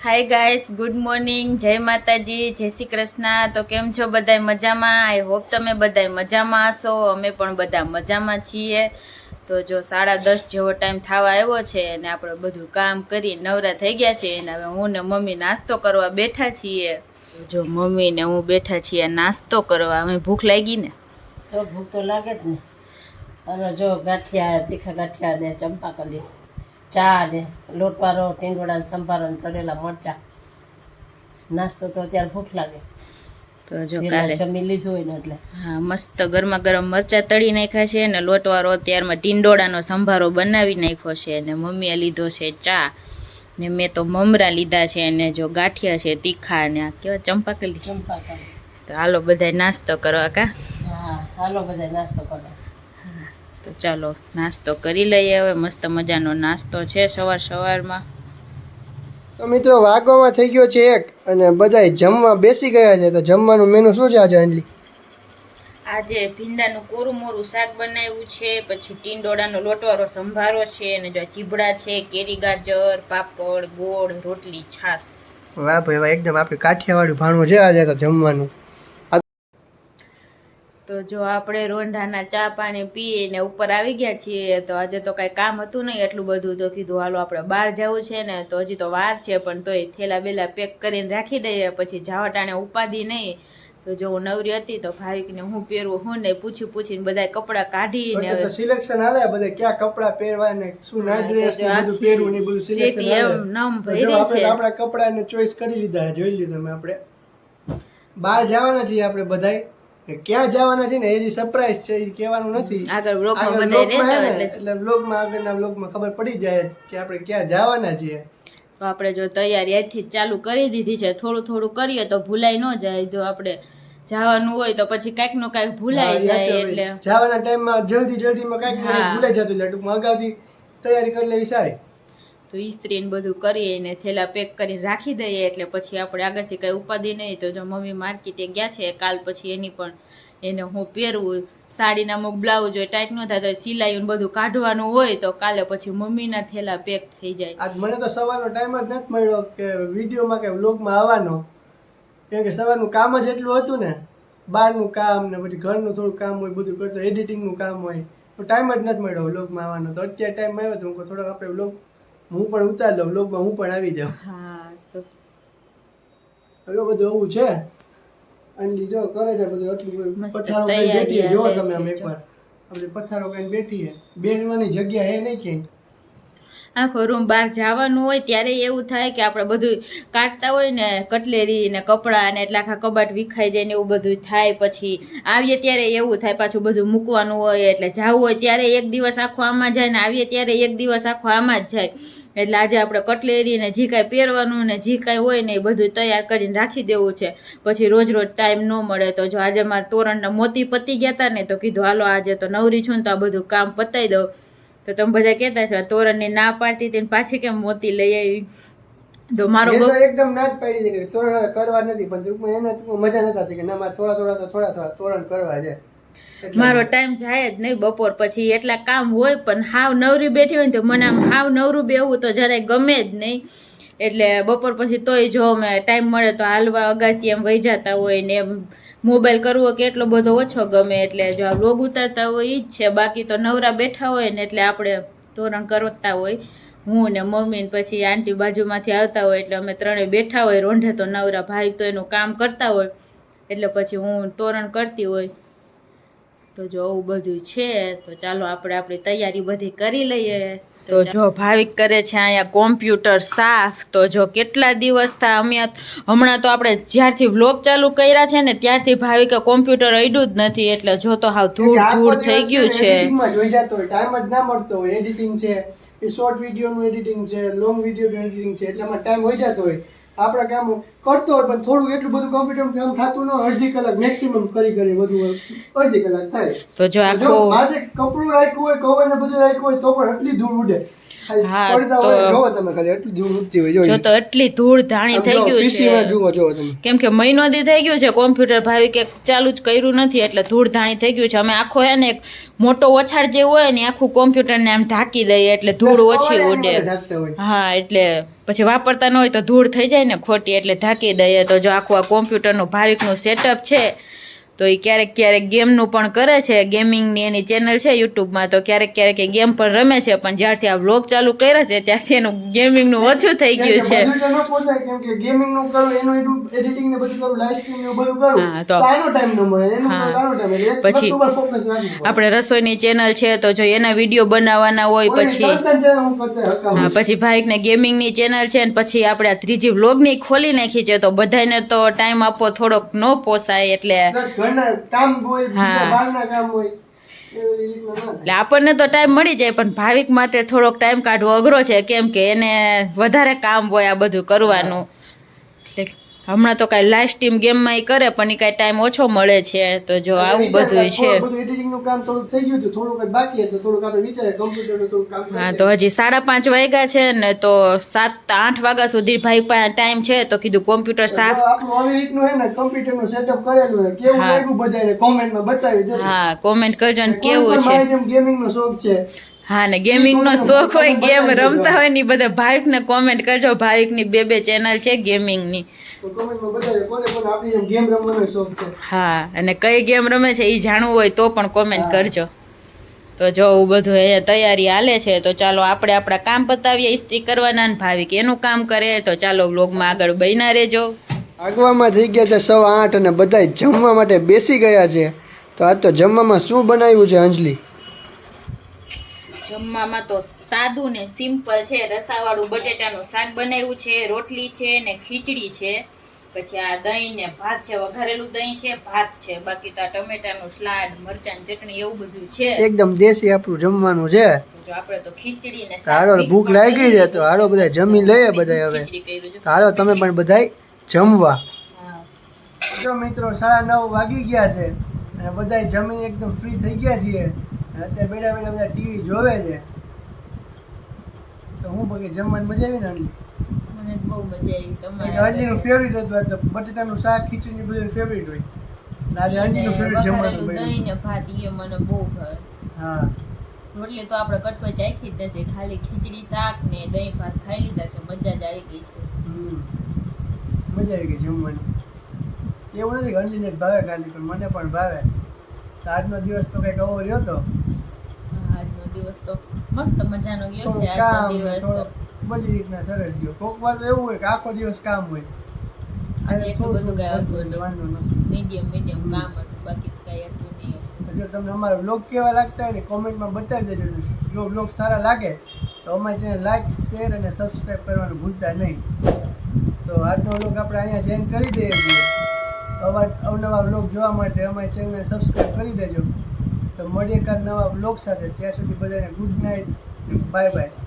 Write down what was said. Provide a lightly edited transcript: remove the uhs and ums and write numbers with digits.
Hi guys, good morning, જય માતાજી, જય શ્રી કૃષ્ણ। તો કેમ છો બધાય મજામાં? આઈ હોપ તમે બધાય મજામાં હશો। અમે પણ બધા મજામાં છીએ। તો જો 10:30 જેવો ટાઈમ થવા આવ્યો છે અને આપણે બધું કામ કરી નવરા થઈ ગયા છે અને હવે હું ને મમ્મી નાસ્તો કરવા બેઠા છીએ। જો મમ્મી ને હું બેઠા છીએ નાસ્તો કરવા। અમે ભૂખ લાગી ને? તો ભૂખ તો લાગે જ ને। અને જો ગાંઠિયા, તીખા ગાંઠિયા ને ચંપાકલી, ચા ને લોટવાળો, ટીંડોળા ને સંભારો ને તળેલા મરચા, નાસ્તો તો અત્યારે ભૂખ લાગે। તો જો કાલે જમી લીધું હોય ને એટલે હા, મસ્ત ગરમા ગરમ મરચા તળી નાખ્યા છે અને લોટવાળો અત્યારમાં ટીંડોળાનો સંભારો બનાવી નાખ્યો છે અને મમ્મીએ લીધો છે ચા ને મેં તો મમરા લીધા છે અને જો ગાંઠિયા છે તીખા ને આ કેવા ચંપાકલી। તો હાલો બધાય નાસ્તો કરવા કા? હા, હાલો બધા નાસ્તો કરો। તો ચાલો નાસ્તો કરી લઈએ હવે। મસ્ત મજાનો નાસ્તો છે સવારમાં। તો મિત્રો વાગવામાં થઈ ગયો છે 1 અને બધાય જમવા બેસી ગયા છે। તો જમવાનું મેનુ શું છે આજે અંજલિ? આજે ભીંડાનું કોરું મોરું શાક બનાવ્યું છે, પછી ટીંડોળાનો લોટવાળો સંભારો છે અને જો ચીબડા છે, કેરી ગાજર, પાપડ, ગોળ, રોટલી, છાશ। વાહ ભાઈ વાહ, એકદમ આપણે કાઠિયાવાડી ભાણું છે આજે તો જમવાનું। તો જો આપણે રોંઢાના ચા પાણી પીને ઉપર આવી ગયા છીએ। તો આજે તો કાંઈ કામ હતું નહીં એટલું બધું, તો કીધું હાલો આપણે બહાર જવું છે ને, તો હજી તો વાર છે પણ તોય થેલા બેલા પેક કરીને રાખી દઈએ, પછી જાવા ટાણે ઉપાધી નહીં। તો જો હું નવરી હતી તો ભાવિકને હું પહેરવું હું નહીં પૂછીને બધા કપડાં કાઢીને તો સિલેક્શન હાલે બધે ક્યાં કપડાં પહેરવા ને શું નાઈટ ડ્રેસ ને બધું પહેરવું ને બધું સિલેક્શન હાલે। એમ નામ ભરી છે આપણા કપડાને ચોઈસ કરી લીધા, જોઈ લીધું તમે। આપણે બહાર જવાના છીએ આપણે બધાય, ક્યાં જવાના છે ને એ સરપ્રાઈઝ છે, એ કહેવાનું નથી। આગળ વ્લોગમાં બધાય રહેજો એટલે વ્લોગમાં આગળના વ્લોગમાં ખબર પડી જાય કે આપણે ક્યાં જવાના છીએ। તો આપણે જો તૈયારી આજથી જ ચાલુ કરી દીધી છે, થોડું કરીએ તો ભૂલાઈ ન જાય। જો આપણે જવાનું હોય તો પછી કાંઈક નું કાંઈક ભૂલાઈ જાય, એટલે જવાના ટાઈમમાં જલ્દીમાં કાંઈક ને કાંઈક ભૂલાઈ જતું, એટલે ટૂંકમાં અગાઉથી તૈયારી કરી લેવી સારી। તો ઇસ્ત્રી ને બધું કરીએ થેલા પેક કરીને રાખી દઈએ, એટલે પછી આપણે આગળથી કઈ ઉપાધિ નહીં। તો જો મમ્મી માર્કેટે ગયા છે કાલ, પછી એની પણ એને હું પહેરવું સાડીના અમુક બ્લાઉઝ હોય ટાઈટ ન થાય તો સિલાઈ બધું કાઢવાનું હોય, તો કાલે પછી મમ્મીના થેલા પેક થઈ જાય। આજ મને તો સવારનો ટાઈમ જ નથી મળ્યો કે વિડીયોમાં કે વ્લોગમાં આવવાનો, કેમ કે સવારનું કામ જ એટલું હતું ને, બહારનું કામ ને પછી ઘરનું થોડું કામ હોય, બધું કરતો એડિટિંગનું કામ હોય, તો ટાઈમ જ નથી મળ્યો વ્લોગમાં આવવાનો। તો અત્યારે ટાઈમ આવ્યો તો હું થોડોક આપણે વ્લોગ હું પણ ઉતારી લઉં, વ્લોગમાં હું પણ આવી જાઉં। હા, તો હવે બધું એવું છે। અંજલિ જો કરે છે બધું, એટલું મસ્ત પથારો કઈ બેઠી જો તમે આમ એકવાર આપણે પથારો કઈ બેઠીએ, બેસવાની જગ્યા હે નહીં ક્યાંય। આખો રૂમ બહાર જવાનું હોય ત્યારે એવું થાય કે આપણે બધું કાઢતા હોય ને કટલેરી ને કપડાં ને એટલે આખા કબાટ વિખાઈ જાય ને એવું બધું થાય। પછી આવીએ ત્યારે એવું થાય પાછું બધું મૂકવાનું હોય, એટલે જવું હોય ત્યારે એક દિવસ આખો આમાં જાય ને આવીએ ત્યારે એક દિવસ આખો આમાં જ જાય। એટલે આજે આપણે કટલેરી ને જે કાંઈ પહેરવાનું ને જે કાંઈ હોય ને એ બધું તૈયાર કરીને રાખી દેવું છે, પછી રોજ ટાઈમ ન મળે। તો જો આજે મારા તોરણના મોતી પતી ગયા હતા ને, તો કીધું હાલો આજે તો નવરી છું ને તો આ બધું કામ પતાવી દઉં। તો તમે બધા કહેતા છો તોરણની ના પાડતી હતી પાછી કેમ મોતી લઈ આવી? તો મારો એકદમ ના જ પાડી દીધી, તોરણ કરવા નથી, પણ ટૂંકમાં એને મજા નથી આવતી કે ના મારે થોડા તોરણ કરવા છે। મારો ટાઈમ જાય જ નહીં બપોર પછી, એટલા કામ હોય પણ હાવ નવરી બેઠી હોય ને તો મને આમ હાવ નવરું બેહવું તો જરાય ગમે જ નહીં। એટલે બપોર પછી તોય જો અમે ટાઈમ મળે તો હાલવા અગાસી એમ વહી જતા હોય ને એમ મોબાઈલ કરવો કે એટલો બધો ઓછો ગમે। એટલે જો આ વ્લોગ ઉતારતા હોય એ જ છે, બાકી તો નવરા બેઠા હોય ને એટલે આપણે તોરણ કરતા હોય હું ને મમ્મી ને પછી આંટી બાજુમાંથી આવતા હોય, એટલે અમે ત્રણેય બેઠા હોય રોંઢે તો નવરા, ભાઈ તો એનું કામ કરતા હોય, એટલે પછી હું તોરણ કરતી હોય। તો જો આવું બધું છે, તો ચાલો આપણે આપણી તૈયારી બધી કરી લઈએ। તો જો ભાવિક કરે છે અહીંયા કોમ્પ્યુટર સાફ। તો જો કેટલા દિવસ થયા અમે હમણાં તો આપણે જ્યારથી વ્લોગ ચાલુ કર્યા છે ને ત્યારથી ભાવિકે કોમ્પ્યુટર અડ્યું જ નથી, એટલે જો તો હાવ ધૂળ થઈ ગયું છે। એડિટિંગમાં જોઈ જતો હોય, ટાઈમ જ ના મળતો હોય। એડિટિંગ છે, એ શોર્ટ વિડીયોનું એડિટિંગ છે, લોંગ વિડીયોનું એડિટિંગ છે, એટલે એમાં ટાઈમ હોય જતો હોય। આપણા કામ કરતો હોય પણ થોડું એટલું બધું કોમ્પ્યુટર કામ થતું ન, અડધી કલાક મેક્સિમમ કરી બધું અડધી કલાક થાય। તો જો માથે કપડું રાખ્યું હોય, કવર ને બધું રાખ્યું હોય તો પણ એટલી ધૂળ ઉડે। જો તો એટલી ધૂળ ધાણી થઈ ગયું છે, કેમ કે મહિનો દી થઈ ગયું છે કોમ્પ્યુટર ભાવી કે ચાલુ જ કર્યું નથી, એટલે ધૂળ ધાણી થઈ ગયું છે। અમે આખો હે ને એક મોટો ઓછાડ જે હોય ને આખું કોમ્પ્યુટર ને આમ ઢાંકી દઈએ એટલે ધૂળ ઓછી ઉડે। હા, એટલે પછી વાપરતા ન હોય તો ધૂળ થઈ જાય ને ખોટી, એટલે ઢાંકી દઈએ. તો જો આખું આ કોમ્પ્યુટરનું ભાવિકનું સેટઅપ છે, તો એ ક્યારેક ક્યારેક ગેમનું પણ કરે છે. ગેમિંગની એની ચેનલ છે યુટ્યુબમાં, તો ક્યારેક ક્યારેક એ ગેમ પણ રમે છે. પણ જ્યારથી આ વ્લોગ ચાલુ કર્યા છે ત્યારથી એનું ગેમિંગનું ઓછું થઈ ગયું છે. બધું તો ન પોસાય, કેમ કે ગેમિંગ નું કરું, એનું એડિટિંગ ને બધું કરું, લાઈવ સ્ટ્રીમ ને બધું કરું, હા, તો તો આનો ટાઈમ ન મળે, એનું કરું આનો ટાઈમ, એટલે એક પછી વસ્તુ પર ફોકસ રાખવું પડે. આપણે રસોઈની ચેનલ છે તો જો એના વિડીયો બનાવવાના હોય, પછી હું કરતા હકાવું હા, પછી ભાઈકને ગેમિંગની ચેનલ છે, ને પછી આપણે આ ત્રીજી વ્લોગની ખોલી નાખી છે, તો બધાને તો ટાઈમ આપવો થોડોક ન પોસાય, એટલે પ્લસ ઘરના કામ હોય, બીજા હા. બહારના કામ હોય, એ રીતના ના થાય. એટલે આપણને તો ટાઈમ મળી જાય, પણ ભાવિક માટે થોડોક ટાઈમ કાઢવો અઘરો છે, કેમ કે એને વધારે કામ હોય આ બધું કરવાનું. એટલે હમણાં તો કાંઈ લાઈવ સ્ટ્રીમ ગેમમાં કરે, પણ એ કાંઈ ટાઈમ ઓછો મળે છે. તો જો આવું બધું છે. બધું એડિટિંગ નું કામ થોડુંક થઈ ગયું હતું, થોડુંક જ બાકી હતું, થોડુંક આપણે વિચારે કમ્પ્યુટર નું થોડું કામ હા, તો હજી 5:30 વાગ્યા છે ને, તો 7-8 વાગ્યા સુધી ભાઈ પાસે ટાઈમ છે, તો કીધું કોમ્પ્યુટર સાફ. આપણું આવી રીતનું હે ને કમ્પ્યુટર નું સેટઅપ કરેલું હોય, કેવું હા. લાગ્યું બધાને કોમેન્ટમાં બતાવી દેજો. હા, કોમેન્ટ કરજો ને કોઈ કેવું પણ છે. મારી જેમ ગેમિંગ નો શોખ છે, હા, ને ગેમિંગ નો શોખ હોય, ગેમ રમતા હોય ને, ઈ બધા ભાવિકને કોમેન્ટ કરજો. ભાવિકની 2 ચેનલ છે ગેમિંગની. તો કોમેન્ટમાં બતાવી કોને કોને આપણી જેમ ગેમ રમવાનો શોખ છે. હા, અને કઈ ગેમ રમે છે એ જાણવું હોય તો પણ કોમેન્ટ કરજો. તો જો એવું બધું અહીંયા તૈયારી હાલે છે, તો ચાલો આપણે આપણા કામ પતાવીએ. ઇસ્ત્રી કરવાના, ને ભાવિક એનું કામ કરે. તો ચાલો વ્લોગમાં આગળ બન્યા રહેજો. આગવામાં થઈ ગયા છે 8:15 અને બધાય જમવા માટે બેસી ગયા છે. તો આજ તો જમવામાં શું બનાવ્યું છે અંજલિ? જમવામાં તો સાદું ને સિમ્પલ છે. રસાવાળું બટેટાનું શાક બનાવ્યું છે, રોટલી છે ને ખીચડી છે. પછી આ દહીં ને ભાત છે, વઘારેલું દહીં છે, ભાત છે. બાકી તો આ ટમેટાનું સલાડ, મરચાં ચટણી એવું બધું છે. એકદમ દેશી આપણું જમવાનું છે. જો આપણે તો ખીચડી ને હારો ભૂખ લાગી છે, તો હારો બધા જમી લઈએ બધા હવે. તો હાલો તમે પણ બધાય જમવા. જો મિત્રો 9:30 વાગી ગયા છે અને બધાય જમીને એકદમ ફ્રી થઈ ગયા છીએ. અને અત્યારે બેઠા બેઠા બધા ટીવી જોવે છે. તો હું બાકી જમવાની મજા આવી ને અંજલિ? મને બહુ મજા આવી. તમારે અંજલિનું ફેવરિટ હતું આજ તો, બટેટાનું શાક ખીચડી બધું ફેવરિટ હોય. આજે અંજલિનું ફેવરિટ જમવાનું દહીં બન્યું. ને ભાત એ મને બહુ ભાવે. હા, રોટલી તો આપણે કટકો ચાખી જ નથી, ખાલી ખીચડી શાક ને દહીં ભાત ખાઈ લીધા છે. મજા જ આવી ગઈ છે. મજા આવી ગઈ જમવાની. એવું નથી કે અંજલિને જ ભાવે ખાલી, પણ મને પણ ભાવે. તો આજનો દિવસ તો કંઈક આવો રહ્યો હતો. આજનો દિવસ તો મસ્ત મજાનો ગયો છે. થોડું આજનો કામ દિવસ તો બધી રીતના સરસ ગયો. કોક વાર તો એવું હોય કે આખો દિવસ કામ હોય. આજે એટલું બધું કાંઈ હતું નહીં. વાંધો નથી. મીડિયમ કામ હતું, બાકી તો કાંઈ હતું નહીં. જો તમને અમારા વ્લોગ કેવા લાગતા હોય ને કોમેન્ટમાં બતાવી દેજો. જો વ્લોગ સારા લાગે તો અમારી ચેનલ લાઈક, શેર અને સબસ્ક્રાઈબ કરવાનું ભૂલતા નહીં. તો આજનો વ્લોગ આપણે અહીંયા ચેન્જ કરી દઈએ છીએ. અવનવા વ્લોગ જોવા માટે અમારી ચેનલને સબસ્ક્રાઈબ કરી દેજો. તો મળીએ કાલ નવા વ્લોગ સાથે. ત્યાં સુધી બધાને ગુડ નાઇટ, બાય બાય.